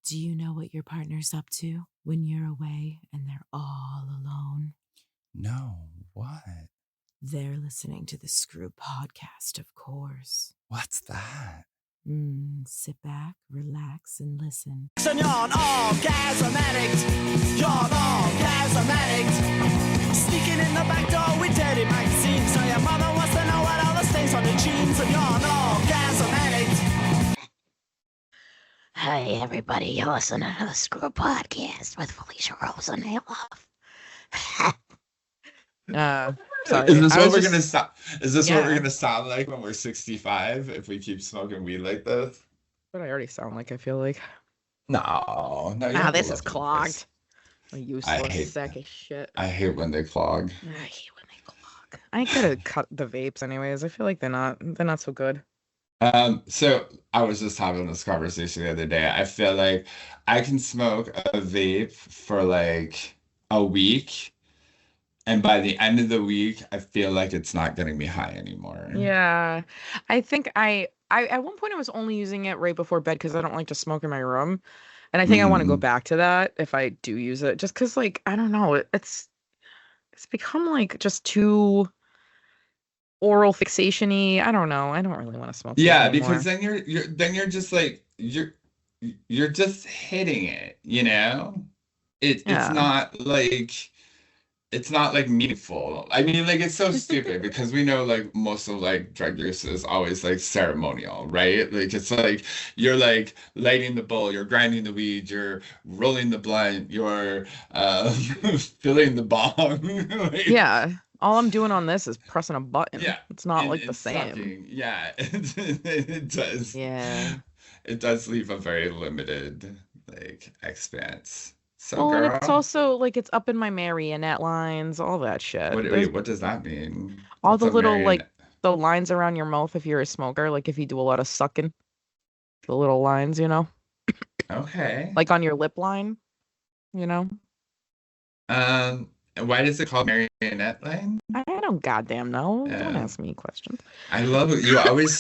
Do you know what your partner's up to when you're away and they're all alone? No, what? They're listening to the Screw podcast, of course. What's that? Sit back, relax, and listen. You're an orgasm addict. You're an orgasm addict. Sneaking in the back door with dirty magazines. So your mother wants to know what all the stains on your jeans. And you're an orgasm addict. Hey everybody, you're listening to the Screw Podcast with Felicia and ALove. Sorry. Is this what we're gonna stop? Is this what we're gonna sound like when we're 65 if we keep smoking weed like this? But I already sound like, I feel like. No. You have This to is love clogged. A useless hate sack of shit. I hate when they clog. I hate when they clog. I gotta cut the vapes anyways. I feel like they're not so good. So I was just having this conversation the other day. I feel like I can smoke a vape for like a week, and by the end of the week, I feel like it's not getting me high anymore. Yeah. I think I at one point I was only using it right before bed because I don't like to smoke in my room. And I think I want to go back to that if I do use it. Just because, like, I don't know, it's become like just too oral fixation-y. I don't know. I don't really want to smoke. Yeah, anymore. because then you're just like you're just hitting it, you know? It's not like meaningful. I mean, like it's so stupid because we know like most of like drug use is always like ceremonial, right? Like it's like you're like lighting the bowl, you're grinding the weed, you're rolling the blunt, you're filling the bong. Like, Yeah. All I'm doing on this is pressing a button. Yeah. It's not and like the it's same. sucking. Yeah, it does. Yeah. It does leave a very limited like expanse. So Well, and it's girl, also like it's up in my marionette lines, all that shit. what does that mean? All What's the a little marionette? like the lines around your mouth if you're a smoker, like if you do a lot of sucking, the little lines, Okay. like on your lip line, you know. Why does it called marionette line? I don't goddamn know. Don't Yeah. ask me questions. I love it.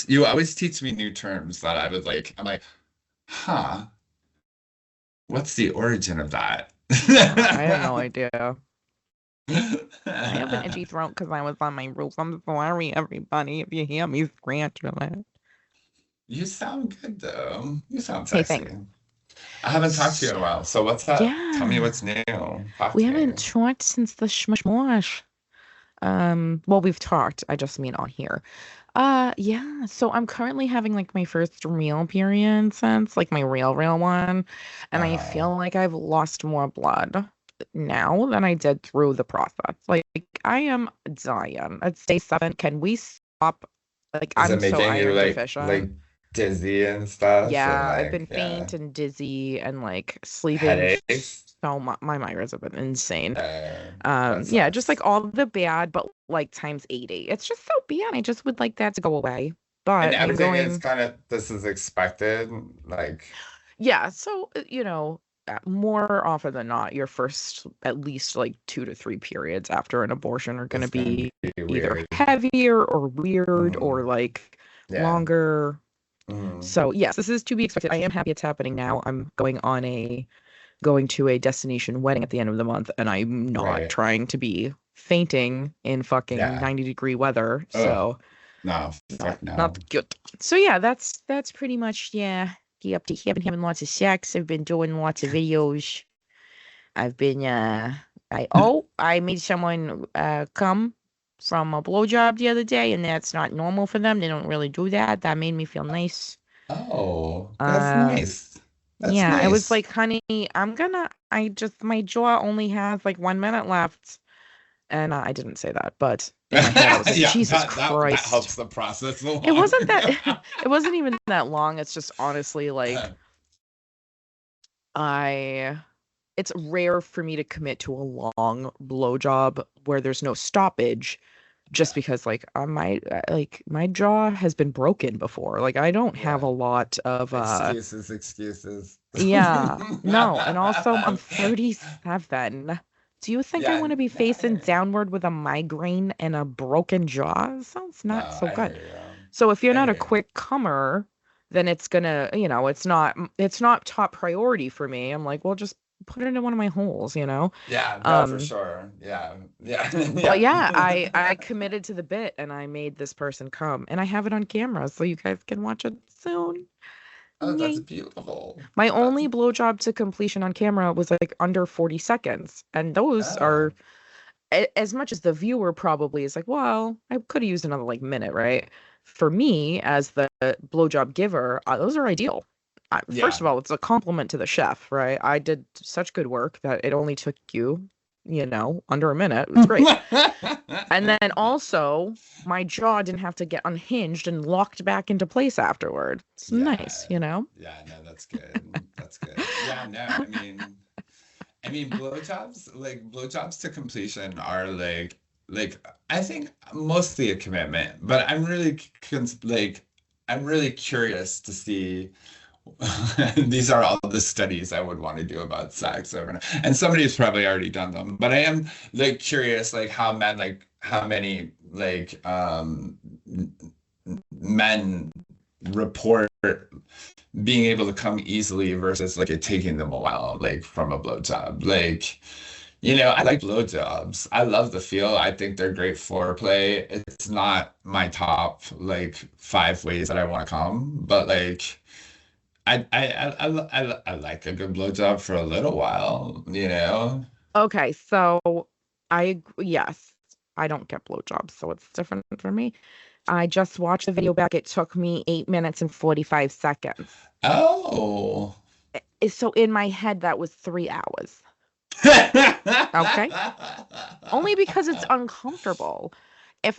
You always teach me new terms that I'm like, huh, what's the origin of that? I have no idea. I have an itchy throat because I was on my roof. I'm sorry, everybody, if you hear me scratching it. You sound good though. You sound Hey, sexy. thanks. I haven't talked to you in a while. So what's up? Tell me Yeah. what's new. Talk We to me. haven't talked since the shmush. Well, we've talked. I just mean on here. Yeah. So I'm currently having like my first real period since like my real one, and I feel like I've lost more blood now than I did through the process. Like I am dying. It's day 7. Can we stop? Like Is it I'm so making you iron like deficient. dizzy and stuff? Yeah, And I've been like faint and dizzy and like sleeping headaches? so much. My migraines have been insane. That Yeah, just sucks. like all the bad, but like times 80. It's just so bad. I just would like that to go away. And But I'm everything is going, kind of this is expected. Like, yeah. So, more often than not, your first at least like 2 to 3 periods after an abortion are going to it's gonna be be either weird. heavier or weird or Mm, like yeah. longer. Mm, So, yes, this is to be expected. I am happy it's happening now. I'm going to a destination wedding at the end of the month, and I'm not right. trying to be fainting in fucking Yeah. 90-degree weather. Ugh. So No, fuck no. not good. So yeah, that's pretty much the update. I've been having lots of sex. I've been doing lots of videos. I've been I made someone come from a blowjob the other day, and that's not normal for them. They don't really do that. That made me feel nice. Oh, that's Uh, nice. That's Yeah, I was nice. like, honey, my jaw only has like 1 minute left. And I didn't say that, but in my head I was like, Yeah, Jesus that Christ. helps the process along. It wasn't that, it wasn't even that long. It's just honestly like, it's rare for me to commit to a long blowjob where there's no stoppage. Just because like my jaw has been broken before. Like I don't have a Yeah. lot of Excuses. yeah, no, and also I'm 37. Do you think I Yeah, want to be facing yeah. downward with a migraine and a broken jaw? Sounds not No, so I good. hear you. So if you're I not a hear you. quick comer, then it's gonna, it's not top priority for me. I'm like, well, just put it into one of my holes, you know? Yeah, no, for Um, sure. Yeah. Yeah. but yeah, Yeah. I committed to the bit and I made this person come and I have it on camera so you guys can watch it soon. Oh, that's Yay. beautiful. My That's only blowjob to completion on camera was like under 40 seconds. And those oh. are as much as the viewer probably is like, well, I could have used another like minute, right? For me, as the blowjob giver, those are ideal. First Yeah. of all, it's a compliment to the chef, right? I did such good work that it only took you, under a minute. It's great. And then also, my jaw didn't have to get unhinged and locked back into place afterward. It's nice, Yeah. you know? Yeah, no, that's good. That's good. Yeah, no, I mean blowjobs to completion are like I think mostly a commitment, but I'm really curious to see. These are all the studies I would want to do about sex over, and somebody's probably already done them, but I am like curious, like how many men report being able to come easily versus like it taking them a while, like from a blowjob. Like, I like blowjobs. I love the feel. I think they're great foreplay. It's not my top like 5 ways that I want to come, but like I like a good blowjob for a little while. Okay, so yes, I don't get blowjobs, so it's different for me. I just watched the video back. It took me 8 minutes and 45 seconds. Oh. So in my head, that was 3 hours. Okay. Only because it's uncomfortable. If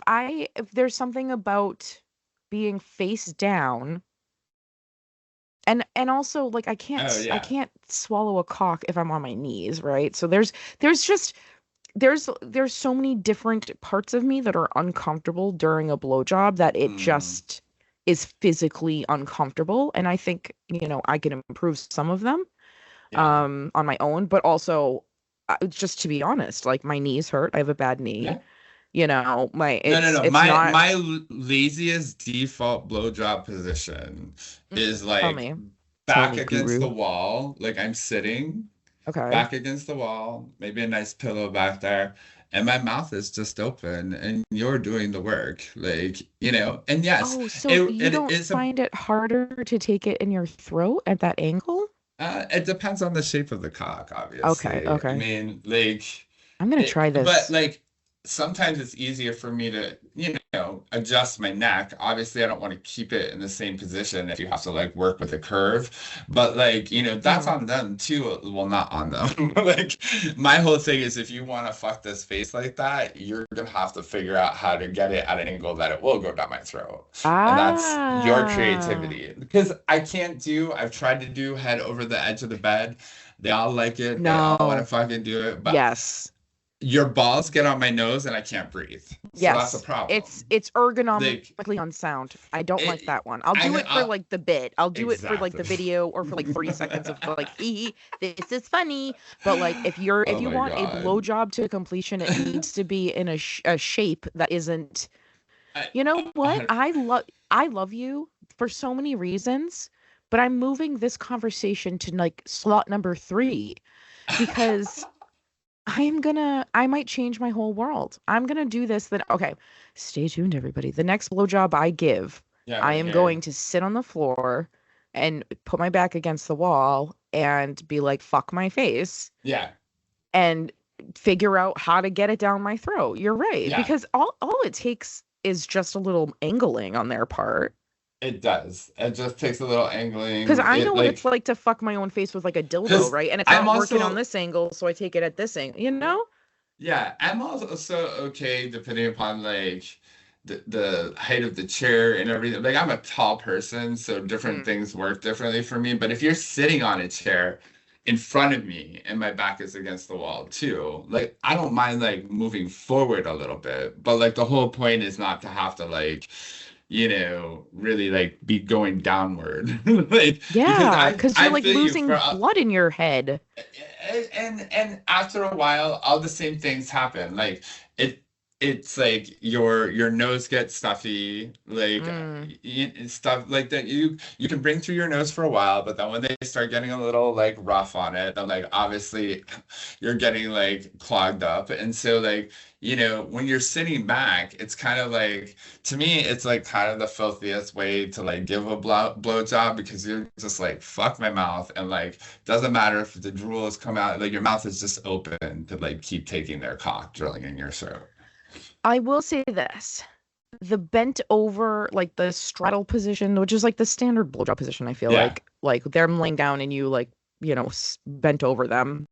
there's something about being face down, and also like I Oh yeah. can't swallow a cock if I'm on my knees, right? So there's just there's so many different parts of me that are uncomfortable during a blowjob that it Mm, just is physically uncomfortable. And I think, I can improve some of them yeah. on my own, but also just to be honest, like my knees hurt. I have a bad knee. Yeah. My No, no, no. it's not. My laziest default blowjob position is Tell like me. Tell back me, against the guru. wall, like I'm sitting Okay. back against the wall, maybe a nice pillow back there, and my mouth is just open, and you're doing the work, and yes, Oh, so it you it don't is a find it harder to take it in your throat at that angle? it depends on the shape of the cock, Okay, obviously. I okay. mean, like. I'm gonna try But this. like sometimes it's easier for me to, adjust my neck. Obviously, I don't want to keep it in the same position if you have to like work with a curve. But like, that's Mm. on them too. Well, not on them. Like my whole thing is if you want to fuck this face like that, you're gonna have to figure out how to get it at an angle that it will go down my throat. And that's your Ah, creativity. Because I've tried to do head over the edge of the bed. They all like it. They all want to no. fucking do it. But Yes. your balls get on my nose and I can't breathe. So that's a Yes. problem. It's Like ergonomically unsound. I don't like it, that one. I'll do it for I like the bit. I'll do it for like exactly. the video or for like 30 seconds of like, hee, this is funny. But like if Oh you my want a God. blowjob to completion, it needs to be in a shape that isn't. I, You know what? I, I love you for so many reasons, but I'm moving this conversation to like slot number 3 because I might change my whole world. I'm gonna do this then. Okay, stay tuned, everybody. The next blowjob I give, yeah, I we're am going here. to sit on the floor and put my back against the wall and be like, fuck my face Yeah, and figure out how to get it down my throat. You're right. yeah, Because all it takes is just a little angling on their part. it does. It just takes a little Because angling. I know It what it's like like to fuck my own face with like a dildo, because right? And it's I'm not working on also this angle, so I take it at this angle, you know? yeah, I'm also okay depending upon like the height of the chair and everything. Like I'm a tall person, so different Mm. things work differently for me. But if you're sitting on a chair in front of me and my back is against the wall too, like I don't mind like moving forward a little bit. But like the whole point is not to have to like, really like be going downward. Like because Yeah, I because you're I like feel you for losing blood in your head. and after a while all the same things happen like it it's like your nose gets stuffy, like Mm. stuff like that. You can bring through your nose for a while, but then when they start getting a little like rough on it, then like obviously you're getting like clogged up. And so like, when you're sitting back, it's kind of like, to me, it's like kind of the filthiest way to like give a blow job, because you're just like, fuck my mouth, and like doesn't matter if the drool has come out, like your mouth is just open to like keep taking their cock drilling in your throat. I will say this. The bent over, like the straddle position, which is like the standard blowjob position, I feel Yeah, like they're laying down and you like, bent over them.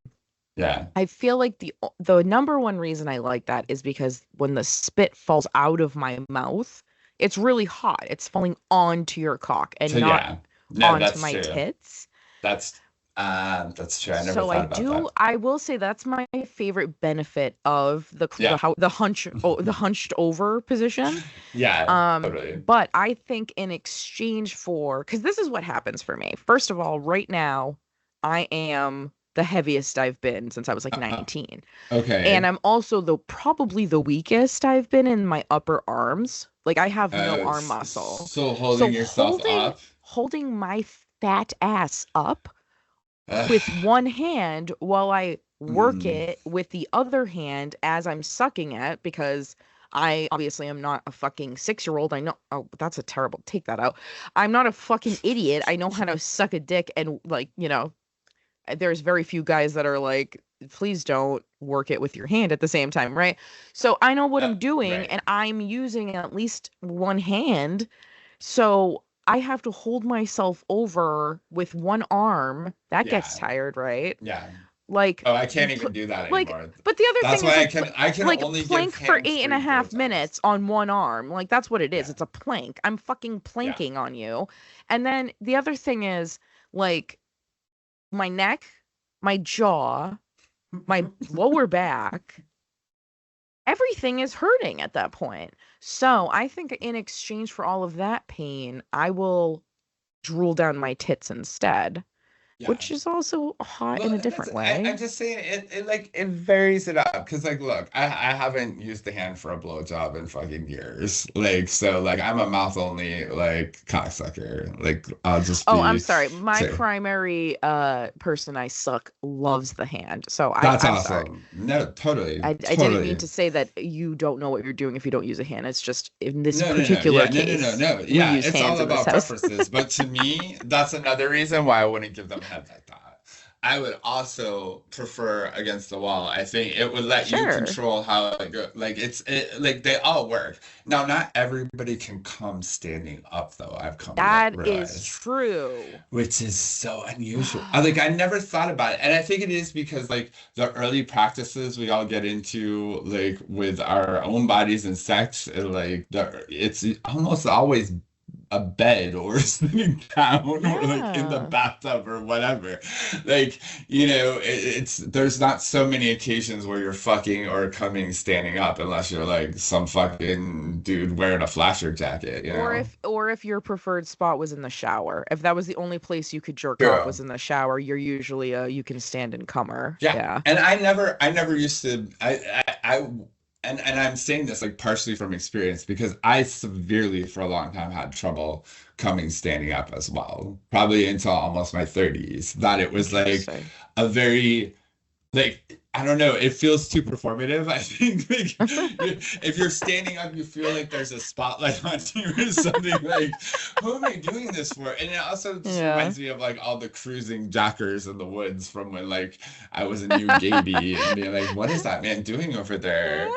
yeah, I feel like the number one reason I like that is because when the spit falls out of my mouth, it's really hot. It's falling onto your cock and so not yeah, no, onto that's my true. tits. That's that's true. I never So thought about that. I will say that's my favorite benefit of Yeah, the hunched over position. yeah, totally. But I think in exchange for, because this is what happens for me. First of all, right now, I am the heaviest I've been since I was like Uh, 19. And okay. I'm also probably the weakest I've been in my upper arms. Like I have no arm muscle. So So holding yourself up. holding my fat ass up Ugh, with one hand while I work mm, it with the other hand as I'm sucking it, because I obviously am not a fucking 6-year-old. I know, oh, that's a terrible, take that out. I'm not a fucking idiot. I know how to suck a dick, and like, there's very few guys that are like, please don't work it with your hand at the same time, right? So I know what I'm doing right. and I'm using at least one hand. So I have to hold myself over with one arm. That gets Yeah, tired, right? yeah. Like, Oh, I can't pl- even do that like, anymore. but the other That's thing is why like, I can only give plank for eight and a hamstring half blowjobs. minutes on one arm. Like, that's what it is. Yeah, It's a plank. I'm fucking yeah. planking on you. And then the other thing is like my neck, my jaw, my lower back, everything is hurting at that point. So I think in exchange for all of that pain, I will drool down my tits instead, Yeah. which is also hot in Well, a that's different I'm way. just saying it like it varies it up, because like look, I haven't used the hand for a blowjob in fucking years. Like so like I'm a mouth only like cocksucker. Like I'll just Oh, I'm be sorry. My say primary person I suck loves the hand. So that's I'm sorry. awesome. No, totally, I didn't mean totally. to say that you don't know what you're doing if you don't use a hand. It's just in this No, no, no. particular Yeah, no, no, no, case, no. we Yeah, use it's hands all in this about house. preferences. But to me, that's another reason why I wouldn't give them head like that. I would also prefer against the wall. I think it would let you Sure. control how it go. Like like they all work. Now, not everybody can come standing up though. I've come to That is realize, true. which is so unusual. Like I never thought about it, and I think it is because like the early practices we all get into like with our own bodies and sex, and like it's almost always a bed or sitting down or like in the Yeah. bathtub or whatever. Like, it's there's not so many occasions where you're fucking or coming standing up unless you're like some fucking dude wearing a flasher jacket, you know? Or if your preferred spot was in the shower. If that was the only place you could jerk off True. was in the shower, you're usually a you can stand and comer. Yeah. Yeah. And I never used to and I'm saying this like partially from experience, because I severely for a long time had trouble coming standing up as well. Probably until almost my 30s. That it was like Interesting. a very like I don't know, it feels too performative. I think like if you're standing up, you feel like there's a spotlight on you or something. Like, who am I doing this for? And it also just Yeah. reminds me of like all the cruising jackers in the woods from when like I was a new gaby and being like, what is that man doing over there?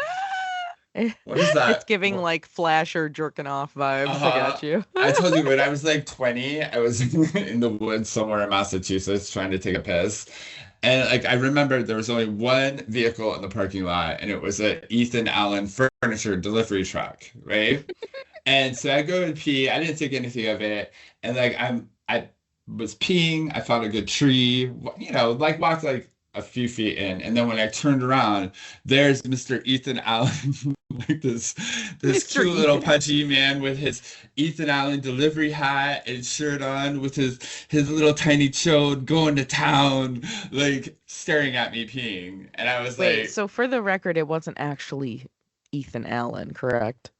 What is It's that? giving like Flash or jerking off vibes. I Uh, got you. I told you when I was like 20, I was in the woods somewhere in Massachusetts trying to take a piss. And like I remember there was only one vehicle in the parking lot, and it was a Ethan Allen furniture delivery truck, right? And so I go and pee. I didn't think anything of it. And like I was peeing, I found a good tree, like walked like a few feet in. And then when I turned around, there's Mr. Ethan Allen, like this Mr. cute little Ethan. pudgy man with his Ethan Allen delivery hat and shirt on with his little tiny chode going to town, like staring at me peeing. And I was Wait, like, so for the record, it wasn't actually Ethan Allen, correct?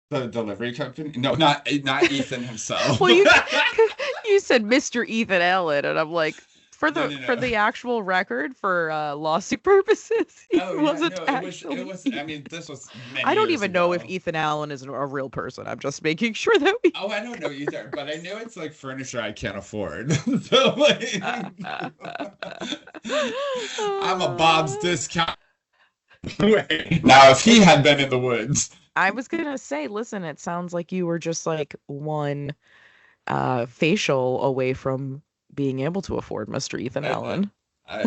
The delivery company? No, not Ethan himself. Well, you said Mr. Ethan Allen, and I'm like, for No, the no, for no. the actual record, for lawsuit purposes, he Oh yeah, wasn't no, it actually. was. I mean, this was I many don't years even know if ago. Ethan Allen is a real person. I'm just making sure that we. Oh, I don't know either, but I know it's like furniture I can't afford. So like, I'm a Bob's discount. Now, if he had been in the woods, I was gonna say, listen, it sounds like you were just like one facial away from being able to afford Mr. Ethan I, Allen.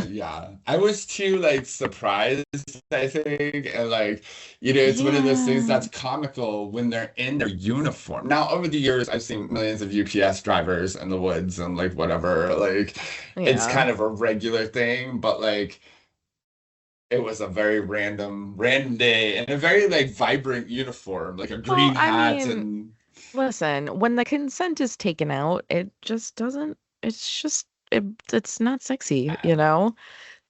yeah, I was too like surprised, I think, and like, it's one of those things Yeah. that's comical when they're in their uniform. Now, over the years, I've seen millions of UPS drivers in the woods and like whatever, like it's Yeah. kind of a regular thing, but like it was a very random day and a very like vibrant uniform, like a Well, green I hat mean, and listen, when the consent is taken out, it just doesn't, it's not sexy, uh,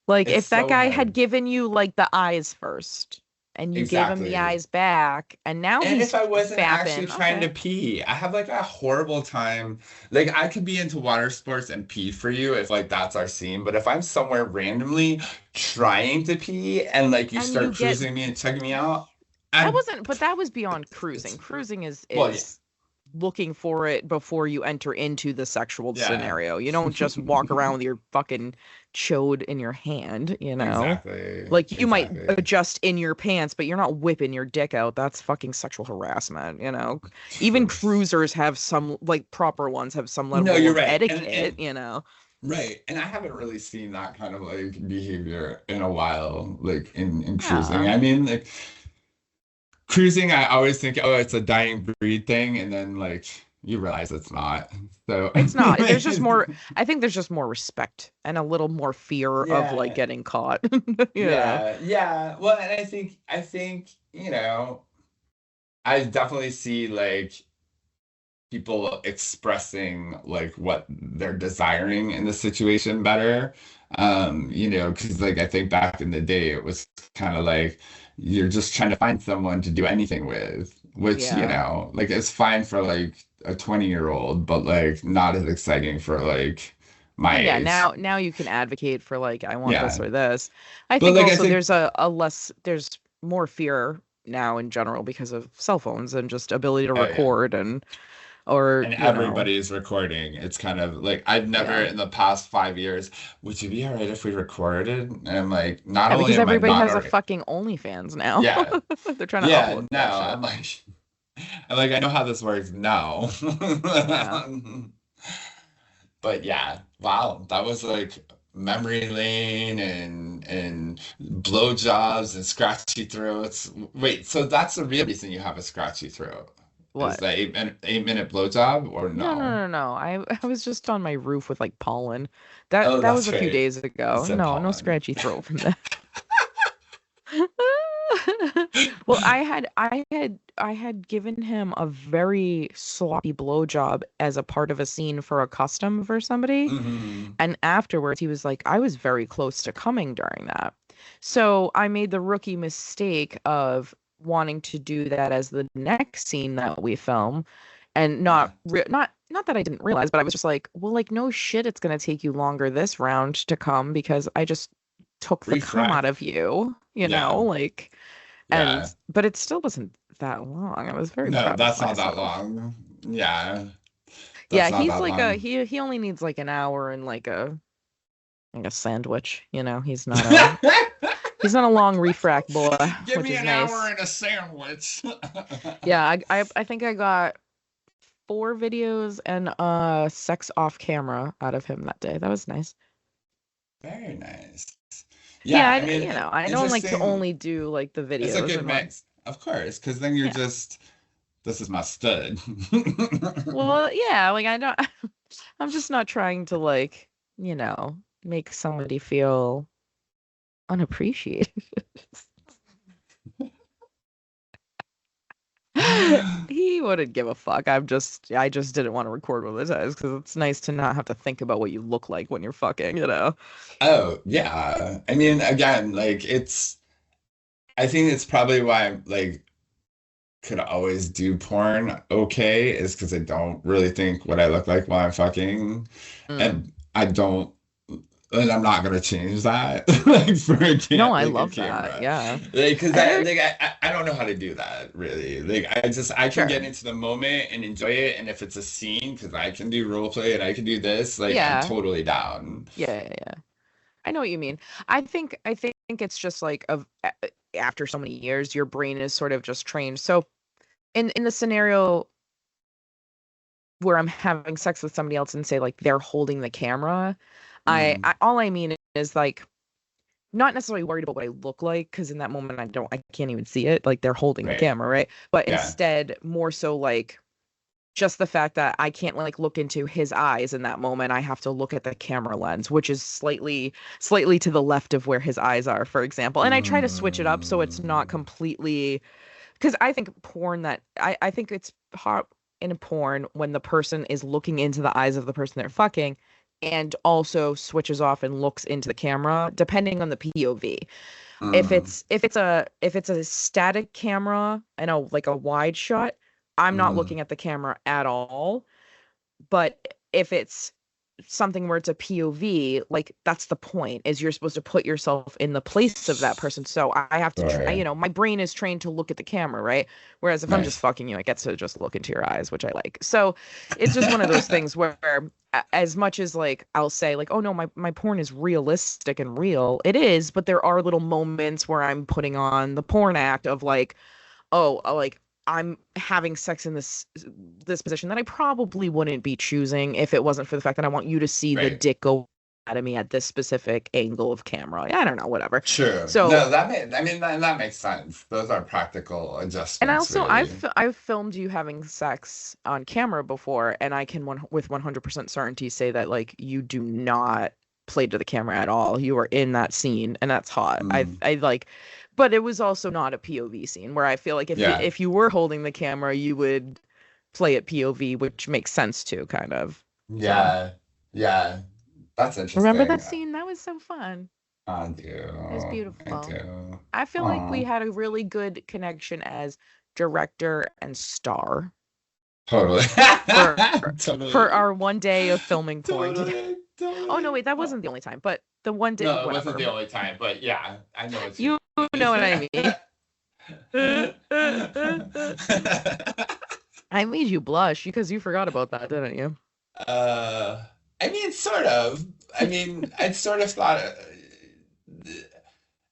Like it's if that so guy had hard. given you like the eyes first and you gave him the Exactly. eyes back and now And he's if I wasn't actually fapping, trying to okay. pee, I have like a horrible time. Like I could be into water sports and pee for you if like that's our scene, but if I'm somewhere randomly trying to pee and like you And start you get cruising me and checking me out, that I'm wasn't, but that was beyond cruising. Cruising is well, yeah, is looking for it before you enter into the sexual yeah, scenario. You don't just walk around with your fucking chode in your hand. exactly, Like you might exactly. adjust in your pants, but you're not whipping your dick out. That's fucking sexual harassment. Even True. cruisers have some, like proper ones have some No, level you're of right. etiquette. Right. And I haven't really seen that kind of like behavior in a while, like in cruising. Yeah. I mean, like cruising, I always think, oh, it's a dying breed thing, and then like you realize it's not. So It's not. There's just more, I think there's just more respect and a little more fear of like yeah, getting caught. You know. yeah. Well, and I think, I definitely see like people expressing like what they're desiring in the situation better. Because like I think back in the day it was kind of like you're just trying to find someone to do anything with, which, Yeah. like it's fine for like a 20-year-old, but like not as exciting for like my Well, yeah, age. now you can advocate for like I want this Yeah. or this. I But think like I also think there's more fear now in general because of cell phones and just ability to oh yeah. record and or And you know, everybody is recording. It's kind of like I've never yeah. in the past 5 years, would you be all right if we recorded? And I'm like, not Yeah, only because am I everybody not has all a right. fucking OnlyFans now. Yeah. They're trying to Yeah, upload no, that shit. I'm like, I know how this works now. Yeah. But yeah, wow, that was like memory lane and blowjobs and scratchy throats. Wait, so that's the real reason you have a scratchy throat? Is What? the 8-minute blowjob or No, no, no? no, no. I was just on my roof with like pollen. That Oh, that was that's a few right. days You ago. said No, no pollen. scratchy throat from that. Well, I had given him a very sloppy blowjob as a part of a scene for a custom for somebody. Hmm. And afterwards he was like, I was very close to coming during that. So I made the rookie mistake of wanting to do that as the next scene that we film and Yeah. not that I didn't realize, but I was just like, well, like no shit, it's gonna take you longer this round to come because I just took the cum Refract. out of you, Yeah. like Yeah. but it still wasn't that long. I was very No, proud of that's not that myself. long. Yeah. Yeah, That's not he's that like a long. he only needs like an hour and like a sandwich. He's not a long refract boy, Give which me is an hour nice. and a sandwich. Yeah, I think I got 4 videos and sex off camera out of him that day. That was nice. Very nice. Yeah, Yeah, I mean, I don't like to interesting. only do like the It's a videos good and like mix, of course, because then you're yeah. just, this is my stud. Well, yeah, like I don't I'm just not trying to like, you know, make somebody feel unappreciated. He wouldn't give a fuck. I just didn't want to record one of the times because it's nice to not have to think about what you look like when you're fucking. Oh, yeah. I mean, again, like I think it's probably why I'm like could always do porn okay is because I don't really think what I look like while I'm fucking, Mm. and I don't, and I'm not gonna change that like for No, I like a love that. camera, Yeah. like because I heard I don't know how to do that really. Like I can get sure. into the moment and enjoy it, and if it's a scene, because I can do role play and I can do this, like I'm Yeah. totally down. Yeah, yeah, yeah. I know what you mean. I think it's just like after so many years, your brain is sort of just trained. So in the scenario where I'm having sex with somebody else and say like they're holding the camera, Mm, I all I mean is like not necessarily worried about what I look like because in that moment I can't even see it. Like they're holding the right. camera, right? But Yeah. instead more so like just the fact that I can't like look into his eyes in that moment. I have to look at the camera lens, which is slightly to the left of where his eyes are, for example. And I try to switch it up so it's not Mm, completely because I think porn that I think it's hot in a porn when the person is looking into the eyes of the person they're fucking and also switches off and looks into the camera depending on the POV. mm, If it's a static camera and a like a wide shot, I'm not mm. looking at the camera at all. But if it's something where it's a POV, like that's the point, is you're supposed to put yourself in the place of that person. So I have to try, Sorry. you know, my brain is trained to look at the camera, right? Whereas if I'm just Nice. fucking you, I get to just look into your eyes, which I like. So it's just one of those things where as much as like I'll say like, oh no, my porn is realistic and real, it is, but there are little moments where I'm putting on the porn act of like, oh, like I'm having sex in this position that I probably wouldn't be choosing if it wasn't for the fact that I want you to see the Right. dick go out of me at this specific angle of camera. I don't know, whatever. True. So, No, I mean, that makes sense. Those are practical and I adjustments, also really. I've filmed you having sex on camera before, and I can with 100% certainty say that like you do not play to the camera at all. You are in that scene, and that's hot. Mm. I like, but it was also not a POV scene where I feel like Yeah. if you were holding the camera, you would play it POV, which makes sense too, kind of. So Yeah. Yeah. That's remember that interesting. scene? That was so fun. I It was do. I beautiful. do. I feel like we Oh, had a really good connection as director and star totally. for Totally. our one day of filming porn together. Totally. Oh no, Totally. wait, that Oh. wasn't the only time, but the one day, No, it wasn't whatever. the only time, but yeah, I know what you You mean. know what I mean. I made you blush because you forgot about that, didn't you? Uh, I mean, sort of. I mean, I sort of thought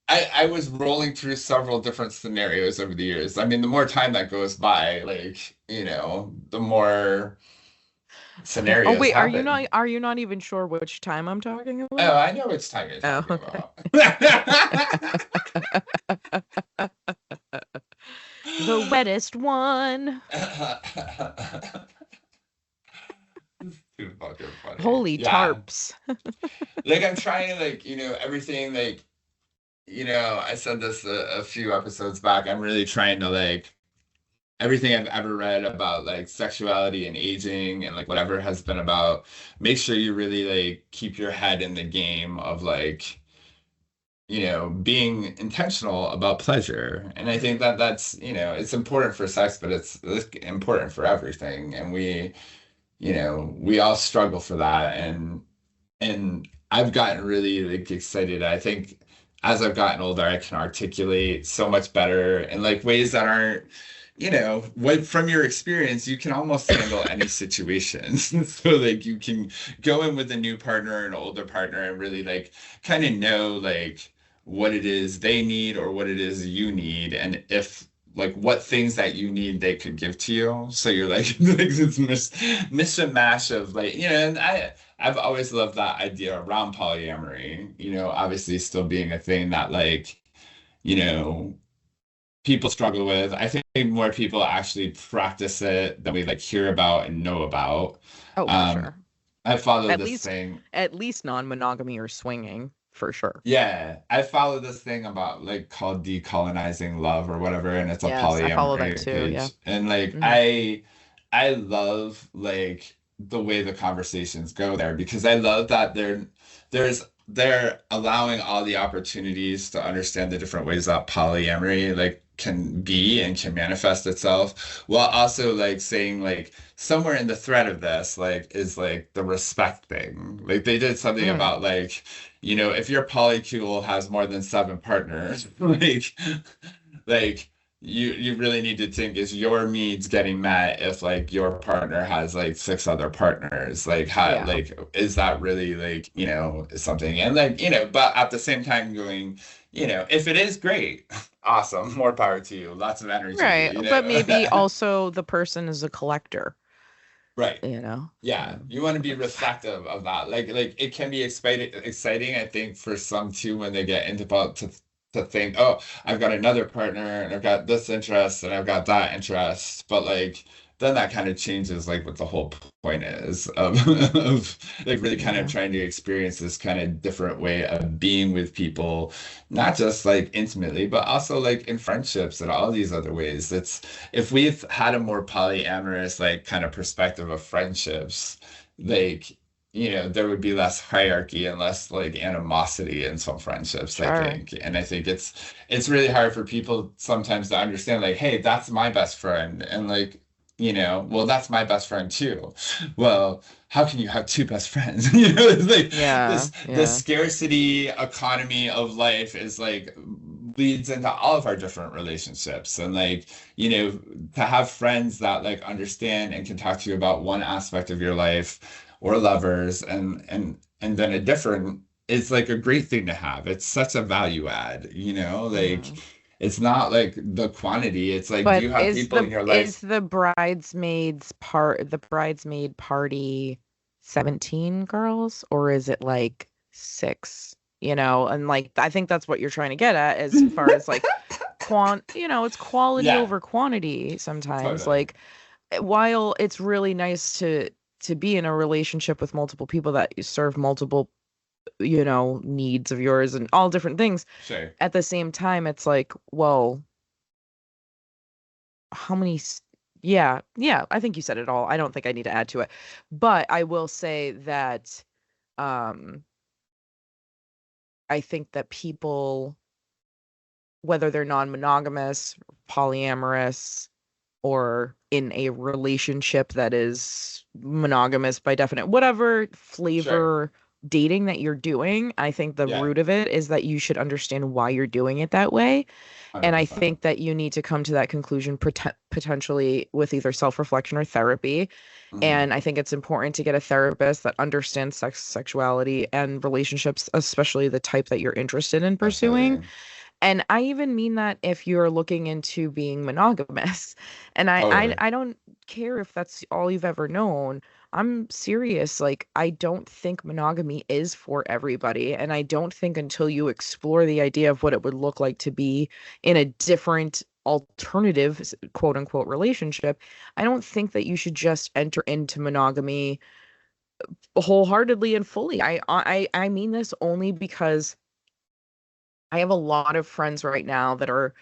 I was rolling through several different scenarios over the years. I mean, the more time that goes by, like, the more Oh scenarios wait, happen. are you not even sure which time I'm talking Oh, about? I know which time you're Oh, talking okay. about. The wettest one. Too fucking funny. Holy Yeah. tarps. Like I'm trying like, everything like, I said this a few episodes back. I'm really trying to like everything I've ever read about like sexuality and aging and like whatever has been about, make sure you really like keep your head in the game of like, being intentional about pleasure. And I think that that's, it's important for sex, but it's important for everything. And we all struggle for that. And I've gotten really like excited. I think as I've gotten older, I can articulate so much better in like ways that aren't, what from your experience, you can almost handle any situation. So like you can go in with a new partner, an older partner, and really like kind of know like what it is they need or what it is you need, and if like what things that you need they could give to you. So you're like, like this mish and mash of like, and I've always loved that idea around polyamory, obviously still being a thing that like, you know, people struggle with. I think more people actually practice it than we like hear about and know about. Oh, for Um, sure. I follow At this least thing. at least non-monogamy or swinging, for sure. Yeah, I follow this thing about like called decolonizing love or whatever, and it's a Yes, I follow that polyamory too, yeah. page. And like Mhm. I love like the way the conversations go there because I love that there's they're allowing all the opportunities to understand the different ways that polyamory like can be and can manifest itself, while also like saying like somewhere in the thread of this like is like the respect thing. Like they did something Mm, about like, if your polycule has more than seven partners, like you really need to think, is your needs getting met if like your partner has like six other partners? Like how, yeah. like is that really like, something? And like, but at the same time going, if it is great, awesome, more power to you, lots of energy, Right. But maybe also the person is a collector, Right. you know? Yeah, you want to be reflective of that. Like it can be exciting, I think, for some too when they get into about to think, oh, I've got another partner and I've got this interest and I've got that interest. But like then that kind of changes like what the whole point is of of like really kind of Yeah. trying to experience this kind of different way of being with people, not just like intimately, but also like in friendships and all these other ways. It's if we've had a more polyamorous like kind of perspective of friendships, like there would be less hierarchy and less like animosity in some friendships, I Sure. think. And I think it's really hard for people sometimes to understand like, hey, that's my best friend, and like, well, that's my best friend too. Well, how can you have two best friends? It's like Yeah. the Yeah. scarcity economy of life is like leads into all of our different relationships. And like, to have friends that like understand and can talk to you about one aspect of your life, or lovers, and then a different, it's like a great thing to have. It's such a value add, like Mhm. it's not like the quantity. It's like, do But you have people in your is life? the bridesmaid party 17 girls, or is it like 6? And like I think that's what you're trying to get at as far as like it's quality Yeah, over quantity sometimes. totally. Like while it's really nice to be in a relationship with multiple people that serve multiple, needs of yours and all different things, Sure. at the same time it's like, well, how many yeah, yeah, I think you said it all. I don't think I need to add to it. But I will say that um I think that people, whether they're non-monogamous, polyamorous, or in a relationship that is monogamous by definite, whatever Sure. flavor dating that you're doing, I think the Yeah. root of it is that you should understand why you're doing it that way. And I 100%. think that you need to come to that conclusion potentially with either self-reflection or therapy. Hmm. And I think it's important to get a therapist that understands sexuality and relationships, especially the type that you're interested in pursuing. Absolutely. And I even mean that if you're looking into being monogamous. And I, I Totally. I don't care if that's all you've ever known. I'm serious. Like, I don't think monogamy is for everybody. And I don't think until you explore the idea of what it would look like to be in a different alternative quote unquote relationship, I don't think that you should just enter into monogamy wholeheartedly and fully. I mean this only because I have a lot of friends right now that are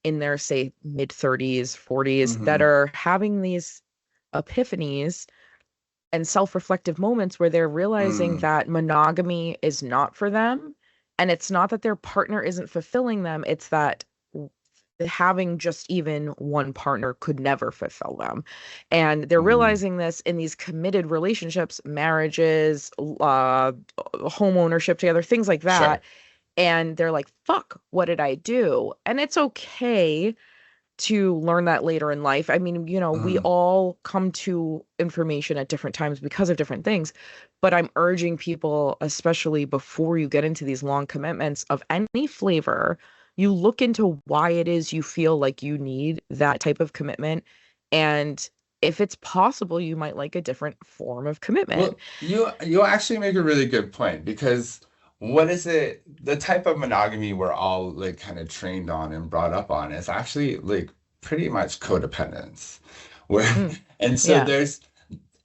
in their, say, mid 30s, 40s, that Hmm. are having these epiphanies and self-reflective moments where they're realizing Mm. that monogamy is not for them. And it's not that their partner isn't fulfilling them, it's that having just even one partner could never fulfill them. And they're Mm. realizing this in these committed relationships, marriages, home ownership together, things like that. Sure. And they're like, fuck, what did I do? And it's okay to learn that later in life. I mean, we Mhm. all come to information at different times because of different things. But I'm urging people, especially before you get into these long commitments of any flavor, you look into why it is you feel like you need that type of commitment. And if it's possible, you might like a different form of commitment. Well, you actually make a really good point, because what is it, the type of monogamy we're all like kind of trained on and brought up on is actually like pretty much codependence. Where Mm, and so yeah. there's,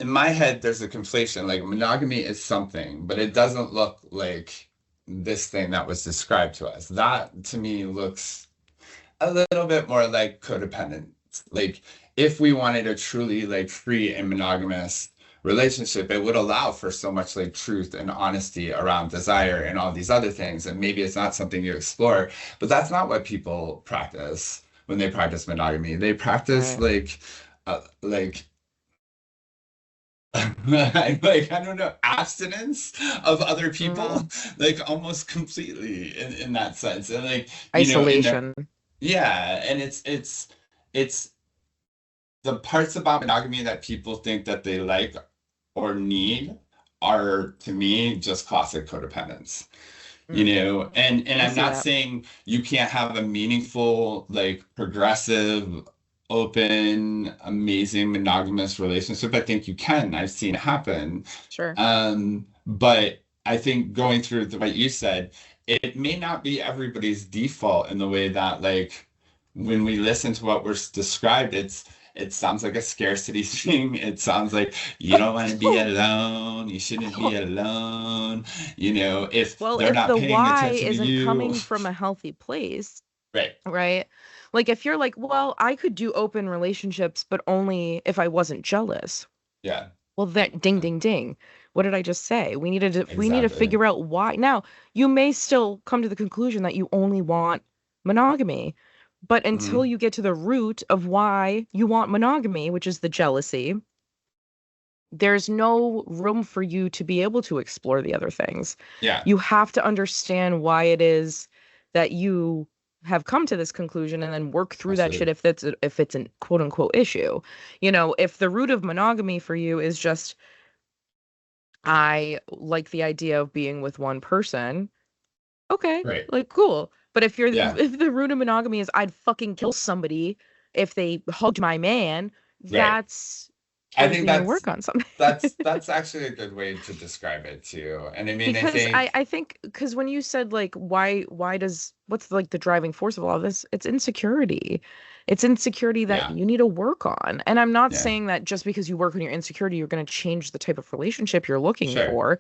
in my head there's a conflation, like monogamy is something, but it doesn't look like this thing that was described to us. That to me looks a little bit more like codependent. Like if we wanted a truly like free and monogamous relationship, it would allow for so much like truth and honesty around desire and all these other things. And maybe it's not something you explore, but that's not what people practice when they practice monogamy. They practice Right. like like I don't know, abstinence of other Mm. people, like almost completely in that sense. And like, in their Isolation. yeah, and it's the parts about monogamy that people think that they like or need are to me just classic codependence. Mm. And I I'm see not that. saying you can't have a meaningful, like progressive, open, amazing monogamous relationship. I think you can. I've seen it happen. Sure. But I think going through what you said, it may not be everybody's default in the way that, like, when we listen to what was described, it sounds like a scarcity thing. It sounds like you don't want to be alone. You shouldn't be alone. If Well, they're if not the paying why attention to isn't you, coming from a healthy place, right? right? Like if you're like, well, I could do open relationships, but only if I wasn't jealous. Yeah, Well, that ding, ding, ding. What did I just say? We need to exactly. figure out why. Now, you may still come to the conclusion that you only want monogamy, but until Mhm. you get to the root of why you want monogamy, which is the jealousy, there's no room for you to be able to explore the other things. Yeah, You have to understand why it is that you have come to this conclusion and then work through that shit absolutely. if it's an quote unquote issue. If the root of monogamy for you is just I like the idea of being with one person, okay, Right. like cool. But if Yeah. if the root of monogamy is I'd fucking kill somebody if they hugged my man, Right. that's I where we think need to work on something. that's actually a good way to describe it too. And I mean, I Because I think, I think because when you said like why does what's like the driving force of all of this? It's insecurity. It's insecurity that yeah, you need to work on. And I'm not yeah, saying that just because you work on your insecurity, you're going to change the type of relationship you're looking sure. for,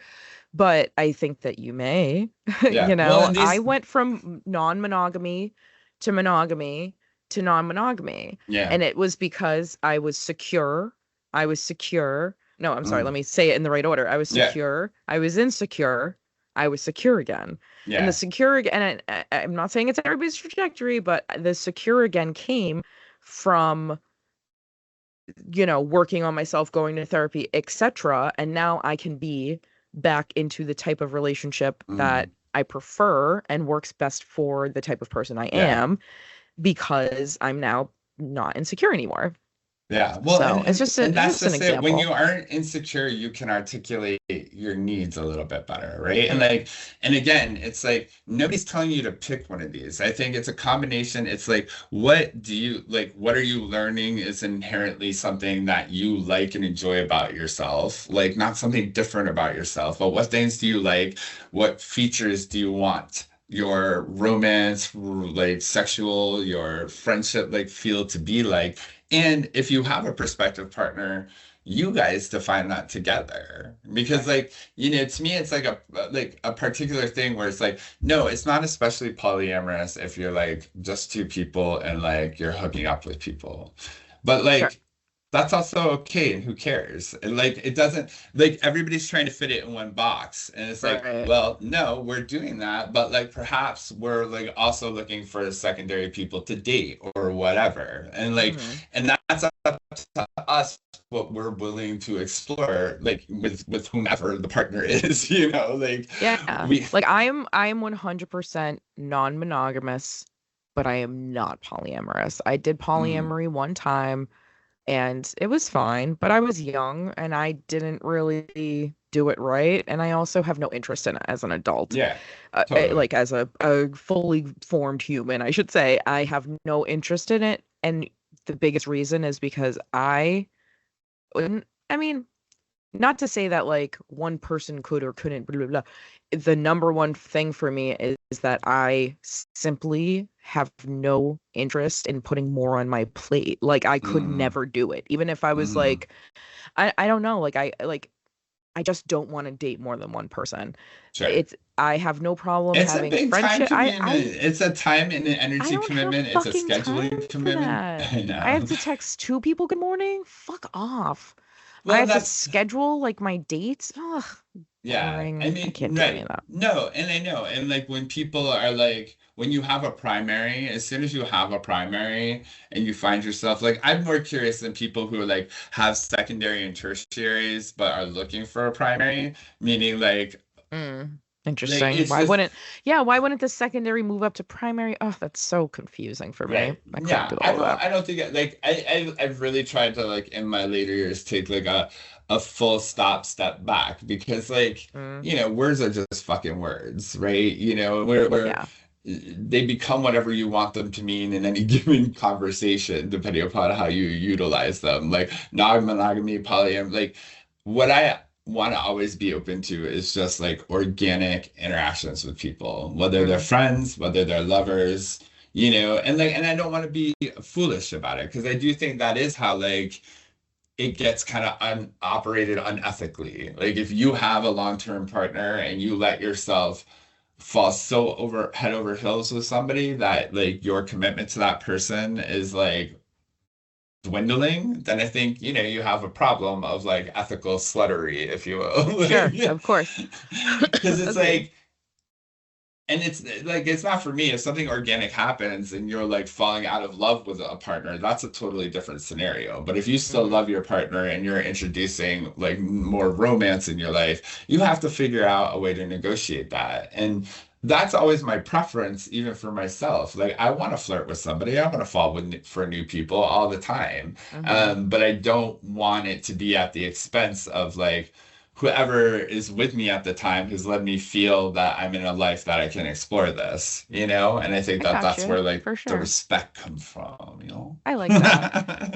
but I think that you may. Yeah. Well, and I these, went from non-monogamy to monogamy to non-monogamy, yeah. and it was because I was secure. I was secure. No, I'm sorry, let Mm, me say it in the right order. I was yeah, secure. I was insecure. I was secure again. And the yeah. secure again, and I'm not saying it's everybody's trajectory, but the secure again came from working on myself, going to therapy, etc. And now I can be back into the type of relationship that Mm, I prefer and works best for the type of person I yeah. am because I'm now not insecure anymore. Yeah. Well, So it's just and it's that's just an just it. When example. you aren't insecure, you can articulate your needs a little bit better, right? Mm, And again, it's like nobody's telling you to pick one of these. I think it's a combination. It's like, what do you like? What are you learning is inherently something that you like and enjoy about yourself, like not something different about yourself, but what things do you like? What features do you want? Your romance, like sexual, your friendship, like feel to be like. And if you have a prospective partner, you guys define that together. Because right. to me it's like a particular thing where it's like, no, it's not especially polyamorous if you're like just two people and like you're hooking up with people. But Sure. like that's also okay and who cares? And like it doesn't like everybody's trying to fit it in one box. And it's like, Right. well, no, we're doing that, but like perhaps we're like also looking for secondary people to date or whatever. Hmm. And that's up to us what we're willing to explore, like with whomever the partner is, like Yeah. we Like I am 100% non-monogamous, but I am not polyamorous. I did mm, polyamory one time and it was fine, but I was young and I didn't really do it right, and I also have no interest in it as an adult. yeah, totally. Like as a fully formed human, I should say, I have no interest in it, and the biggest reason is because I wouldn't I mean, not to say that like one person could or couldn't, blah, blah, blah. The number one thing for me is that I simply have no interest in putting more on my plate. Like I could Mm, never do it. Even if I was mm. like, I don't know, I just don't want to date more than one person. Sure. I have no problem It's a having big time friendship. commitment. It's a time and an I energy don't have commitment. It's a fucking time scheduling for commitment. that. I I have know. to text two people good morning. Fuck off. I Well, have to that's schedule like my dates. Ugh, yeah. I boring. I mean, can't do any right. of that. No, and I know. And like when people are like, when you have a primary, as soon as you have a primary and you find yourself like, I'm more curious than people who like have secondary and tertiaries but are looking for a primary, meaning Mm, like interesting. it's just Why wouldn't the secondary move up to primary? Oh, that's so confusing for me. right. I couldn't Yeah, do all of that. I don't think like I've really tried to like in my later years take like a full step back because like Mm, words are just fucking words, right? We're yeah. they become whatever you want them to mean in any given conversation, depending upon how you utilize them. Like non-monogamy, polyamory, like what I want to always be open to is just like organic interactions with people, whether they're Mm, friends, whether they're lovers, and like, and I don't want to be foolish about it because I do think that is how like it gets kind of operated unethically. Like if you have a long-term partner and you let yourself fall so over head over heels with somebody that like your commitment to that person is like dwindling, then I think, you have a problem of like ethical sluttery, if you will. sure, of course. Because it's Agreed. like, and it's like it's not for me. If something organic happens and you're like falling out of love with a partner, that's a totally different scenario. But if you still Hmm. love your partner and you're introducing like more romance in your life, you have to figure out a way to negotiate that. And that's always my preference, even for myself. Like I want to flirt with somebody, I want to fall for new people all the time. Hmm. But I don't want it to be at the expense of like whoever is with me at the time who's let me feel that I'm in a life that I can explore this. And I think I that got that's you, where like for the sure. respect comes from. I like that.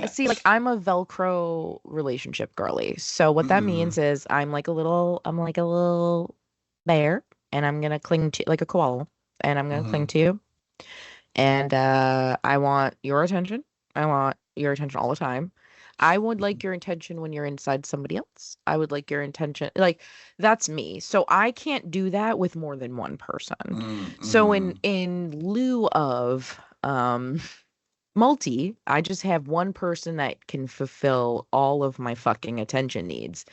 I see, like I'm a Velcro relationship girly. So what that Mm, means is I'm like a little bear, and I'm gonna cling to like a koala, and I'm gonna cling mhm. to you. And I want your attention. I want your attention all the time. I would like your attention when you're inside somebody else. I would like your intention. Like that's me. So I can't do that with more than one person. Mm, So mhm. in lieu of multi, I just have one person that can fulfill all of my fucking attention needs.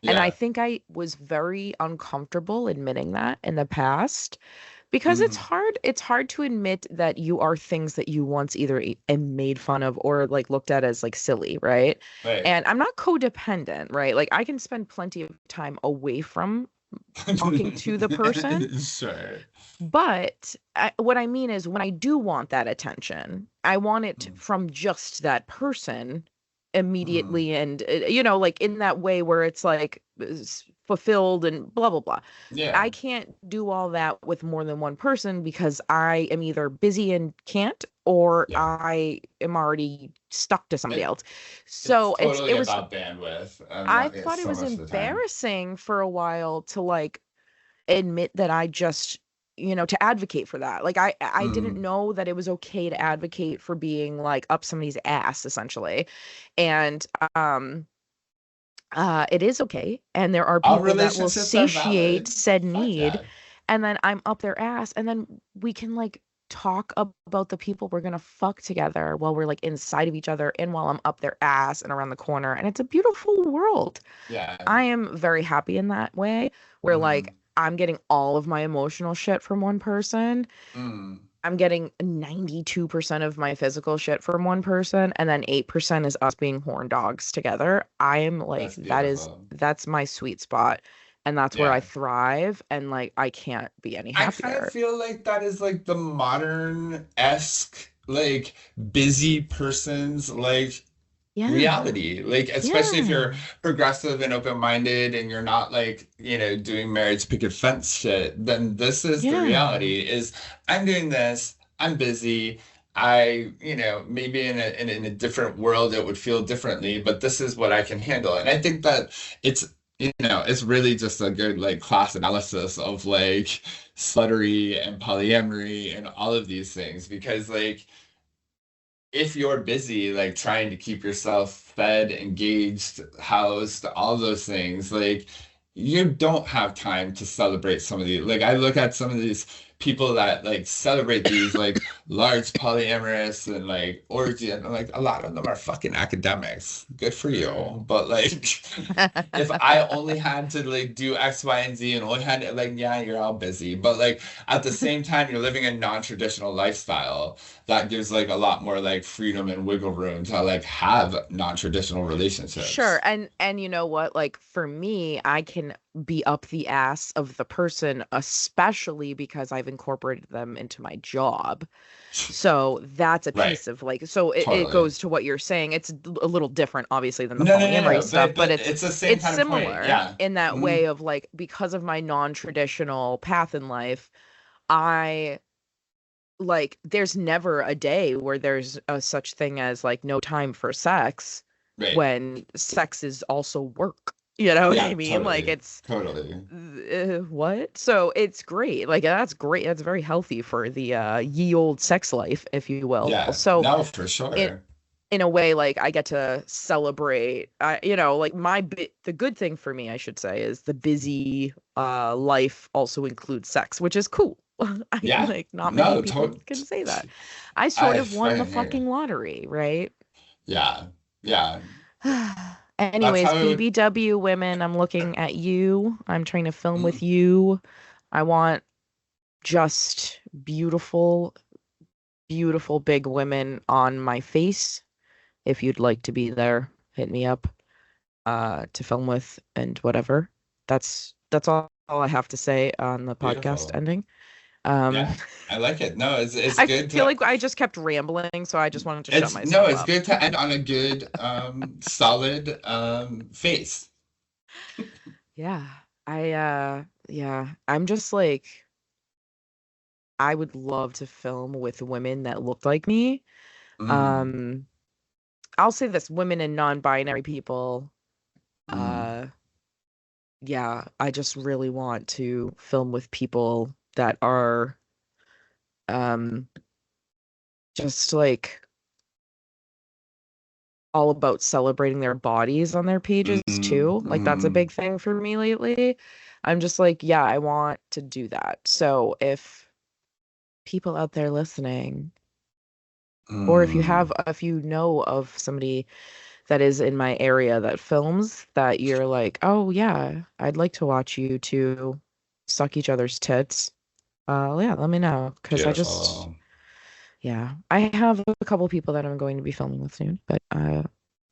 And I Yeah. think I was very uncomfortable admitting that in the past because Mhm. it's hard to admit that you are things that you once either made fun of or like looked at as like silly, right? Right. And I'm not codependent, right? Like I can spend plenty of time away from talking to the person, Sure. but what I mean is when I do want that attention, I want it Mm, from just that person mm. immediately, and like in that way where it's like fulfilled and blah blah blah. I Yeah. can't do all that with more than one person because I am either busy and can't, or Yeah. I am already stuck to somebody It, else. it's So totally it was about bandwidth, and I that is thought it so was much of the time. embarrassing for a while to like admit that I just, to advocate for that. Like I didn't Mm. know that it was okay to advocate for being like up somebody's ass essentially. And it is okay. And there are All people that will relationships are satiate valid. said Fuck need, yeah. and then I'm up their ass, and then we can like talk about the people we're gonna fuck together while we're like inside of each other and while I'm up their ass and around the corner. And it's a beautiful world. Yeah. I am very happy in that way, where like Mm. I'm getting all of my emotional shit from one person. Mm. I'm getting 92% of my physical shit from one person, and then 8% is us being horn dogs together. I am like, That's beautiful. that's my sweet spot. And that's where I Yeah. thrive. And like, I can't be any I kind of happier. feel like that is like the modern-esque, like busy person's like Yeah. reality. Like, especially if you're Yeah. progressive and open-minded and you're not like, doing marriage picket fence shit, then this is the Yeah. reality is I'm doing this, I'm busy. Maybe in a different world it would feel differently, but this is what I can handle. And I think that it's it's really just a good like class analysis of like sluttery and polyamory and all of these things because like if you're busy like trying to keep yourself fed, engaged, housed, all those things, like you don't have time to celebrate some of these. Like I look at some of these people that like celebrate these like large polyamorous and like orgy, and like a lot of them are fucking academics. Good for you. But like if I only had to like do X, Y, and Z and only had to, like, yeah, you're all busy. But like at the same time, you're living a non-traditional lifestyle that gives like a lot more like freedom and wiggle room to like have non-traditional Sure. relationships. And you know what? Like for me, I can be up the ass of the person, especially because I've incorporated them into my job. So that's a Right. piece of like, so it Totally. goes to what you're saying. It's a little different, obviously, than the No, no, no, polyamory no. stuff, but But it's the same it's kind of point. similar Yeah. in that Hmm. way of like, because of my non-traditional path in life, I like there's never a day where there's a such thing as like no time for sex Right. when sex is also work. You know what I Yeah, mean? Like totally. it's Totally. what? So it's great. Like that's great. That's very healthy for the ye old sex life, if you will. Yeah. So No, for in sure. in a way, like I get to celebrate. You know, like the good thing for me, I should say, is the busy life also includes sex, which is cool. I Yeah. like not many No, people can say that. I sort I of won the fucking hear you. fucking lottery, right? Yeah. Yeah. That's Anyways, how it would. BBW women, I'm looking at you. I'm trying to film with Mm, you. I want just beautiful, beautiful big women on my face. If you'd like to be there, hit me up to film with and whatever. That's all I have to say on the podcast beautiful. ending. Um Yeah. I like it. No, it's I good feel to. like I just kept rambling, so I just wanted to shut It's no, myself it's up. good to end on a good, solid, face. Yeah. Yeah, I'm just like I would love to film with women that look like me. Mm, Um I'll say this, women and non-binary people. mm, Uh yeah, I just really want to film with people that are um just like all about celebrating their bodies on their pages mm, too. Like that's a mm, big thing for me lately. I'm just like, yeah, I want to do that. So if people out there listening, or mm. if you know of somebody that is in my area that films that you're like, oh yeah, I'd like to watch you two suck each other's tits. Yeah, let me know. Cause I just Beautiful. yeah, I have a couple people that I'm going to be filming with soon, but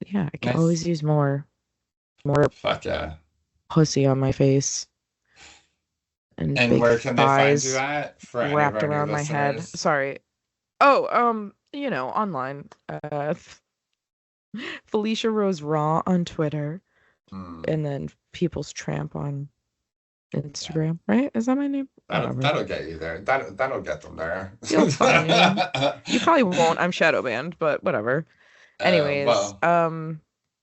yeah, I could Nice. always use more Fuck yeah. pussy on my face and And big where can they find you thighs at for any of wrapped our new around my head. listeners? Sorry. Oh, you know, online. Felicia Rose Raw on Twitter, Mm, and then People's Tramp on yeah. Instagram, right? Is that my name? Whatever. That'll get you there. That'll get them there. You'll find me. You probably won't. I'm shadow banned, but whatever. Anyways, Well,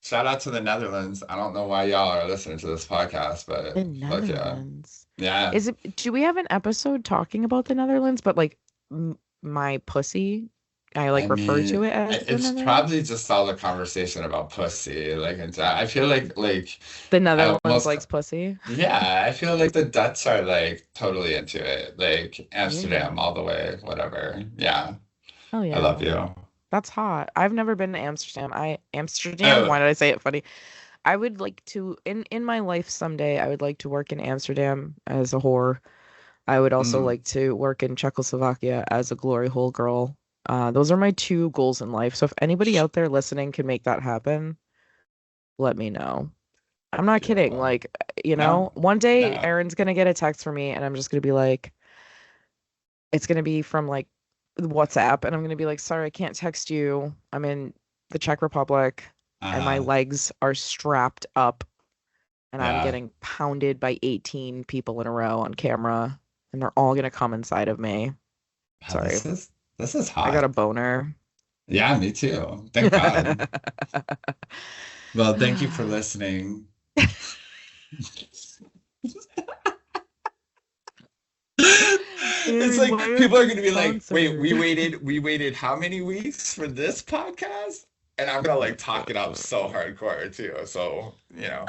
shout out to the Netherlands. I don't know why y'all are listening to this podcast, the but fuck yeah. Netherlands. Yeah. Do we have an episode talking about the Netherlands, but like my pussy? I I like refer to mean, it as the it's probably Netherlands. just all the conversation about pussy. Like, I feel like The I Netherlands almost, likes pussy. yeah, I feel like the Dutch are like totally into it. Like Yeah. Amsterdam all the way, whatever. Yeah. Oh I yeah. love you. That's hot. I've never been to Amsterdam. Amsterdam? Oh, Why did I say it funny? I would like to in my life someday I would like to work in Amsterdam as a whore. I would also mm, like to work in Czechoslovakia as a glory hole girl. Those are my two goals in life. So if anybody out there listening can make that happen, let me know. I'm not kidding. beautiful. Like, you know, No, one day no. Erin's gonna get a text from me and I'm just gonna be like, it's gonna be from like WhatsApp, and I'm gonna be like, sorry, I can't text you. I'm in the Czech Republic and my Uh, legs are strapped up and I'm yeah. getting pounded by 18 people in a row on camera and they're all gonna come inside of me. Wow, Sorry. this is I got a hot. boner. Yeah, me too. Thank God. Well, thank you for listening. It's Aaron, like why are people are you gonna be like, wait, sponsored? we waited how many weeks for this podcast? And I'm gonna like talk it up so hardcore too. So,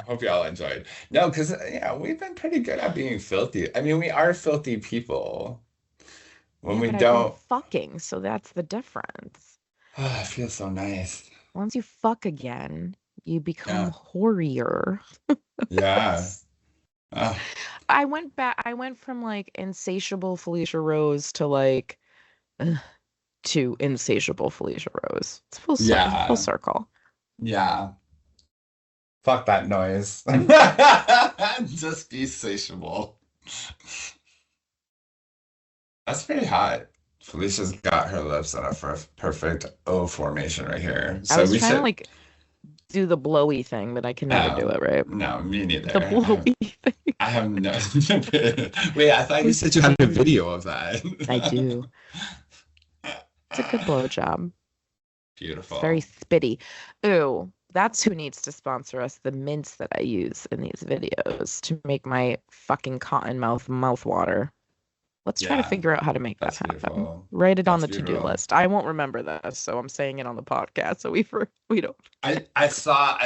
hope y'all enjoyed. No, because yeah, we've been pretty good at being filthy. I mean, we are filthy people. When Yeah, we but I've been don't, fucking, so that's the difference. it feels so nice. Once you fuck again, you become Yeah. horrier. Yeah. Oh, I went back. I went from like insatiable Felicia Rose to like ugh, to insatiable Felicia Rose. It's full yeah. circle. Yeah. Fuck that noise. Just be satiable. That's pretty hot. Felicia's got her lips in a perfect O formation right here. I So was we trying to should. like do the blowy thing, but I can never do it right. No, me The neither. blowy thing. I have no. Wait, I thought you said you had a video of that. I do. It's a good blowjob. It's very Beautiful. spitty. Ooh, that's who needs to sponsor us. The mints that I use in these videos to make my fucking cotton mouth water. Let's try to Yeah, figure out how to make that that's happen. beautiful. Write it on That's the to-do beautiful. list. I won't remember this, so I'm saying it on the podcast so we don't. I saw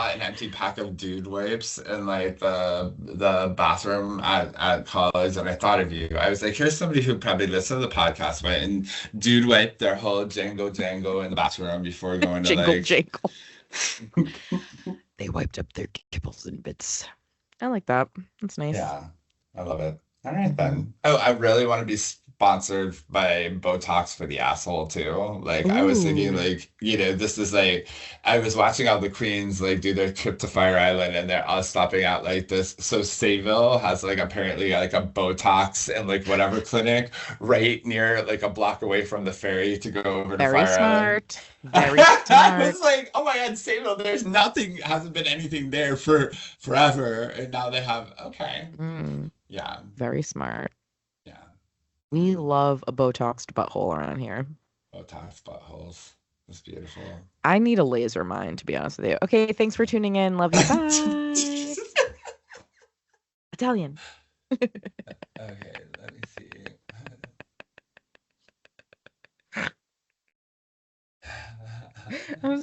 an empty pack of dude wipes in like the bathroom at college, and I thought of you. I was like, here's somebody who probably listened to the podcast, right? And dude wipe their whole jangle in the bathroom before going to Jingle like. jingle. They wiped up their kibbles and bits. I like that. That's nice. Yeah, I love it. All right then. Oh, I really want to be sponsored by Botox for the asshole too. Like I was thinking Ooh. like, this is like I was watching all the queens like do their trip to Fire Island and they're all stopping at like this. So Sayville has like apparently like a Botox and like whatever clinic right near like a block away from the ferry to go over to Very Fire Island. smart. Very I smart. was like, oh my God, Sayville, there's nothing, hasn't been anything there for forever. And now they have, okay. Mm, Yeah, very smart. yeah. We love a Botoxed butthole around here. Botox buttholes. That's beautiful. I need a laser mind, to be honest with you. Okay, thanks for tuning in. Love you. Bye. Italian. Okay, let me see. I'm